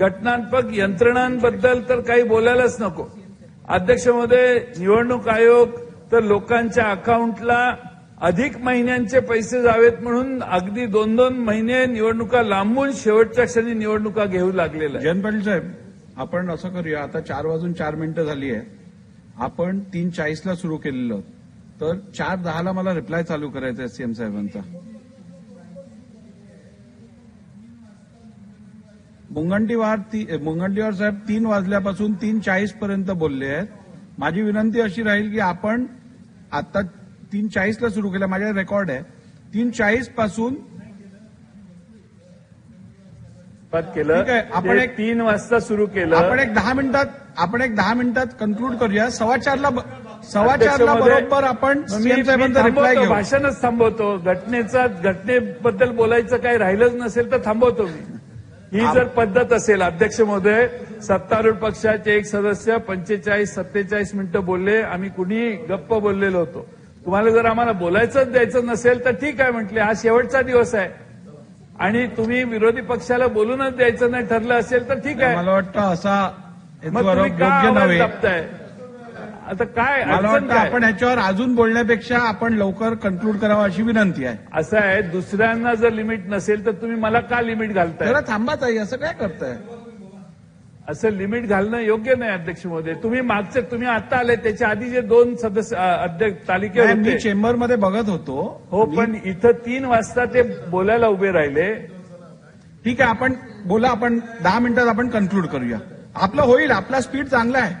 घटनात्मक यंत्रणांबद्दल तर काही बोलायलाच नको. अध्यक्ष महोदय, निवडणूक आयोग तर लोकांच्या अकाउंटला अधिक महिन्यांचे पैसे जावेत म्हणून अगदी 2-2 महिने निवडणुका लांबून शेवटच्या क्षणी निवडणुका घेऊ लागलेल्या आहे. जयंत पाटील साहेब, आपण असं करूया, आता 4:04 झाली आहे. आपण 3:40 सुरू केलेलं, तर 4:10 मला रिप्लाय चालू करायचा आहे सीएम साहेबांचा. मुनगंटीवार साहेब 3 वाजल्यापासून 3:40 पर्यंत बोलले आहेत. माझी विनंती अशी राहील की आपण आता 3:40 सुरू केलं, माझ्या रेकॉर्ड आहे. 3:40 पासून केलं. आपण 3 वाजता सुरू केलं. आपण एक 10 मिनिटात कन्क्लूड करूया. 4:15 बरोबर आपण सीएम साहेबांचा रिप्लाय घेऊ. भाषणच थांबवतो. घटनेबद्दल बोलायचं काही राहिलंच नसेल तर थांबवतो मी. ही जर पद्धत असेल, अध्यक्ष महोदय, सत्तारूढ पक्षाचे एक सदस्य 45-47 मिनिटं बोलले, आम्ही कुणीही गप्प बोललेलो होतो. तुम्हाला जर आम्हाला बोलायचंच द्यायचं नसेल तर ठीक आहे म्हटले, हा शेवटचा दिवस आहे आणि तुम्ही विरोधी पक्षाला बोलूनच द्यायचं नाही ठरलं असेल तर ठीक आहे. मला वाटतं असा योग्य नव्हे. आता काय मला वाटतं आपण याच्यावर अजून बोलण्यापेक्षा आपण लवकर कन्क्लूड करावं अशी विनंती आहे. असं आहे, दुसऱ्यांना जर लिमिट नसेल तर तुम्ही मला का लिमिट घालताय? जरा थांबा ताई, असं काय करताय? असं लिमिट घालणं योग्य नाही अध्यक्ष महोदय. तुम्ही आता आले, त्याच्या आधी जे 2 सदस्य अध्यक्ष तालिके होते, मी चेंबरमध्ये बघत होतो. हो, पण इथं 3 वाजता ते बोलायला उभे राहिले. ठीक आहे, आपण बोला. आपण 10 मिनिटात आपण कन्क्लूड करूया. आपलं होईल, आपला स्पीड चांगला आहे.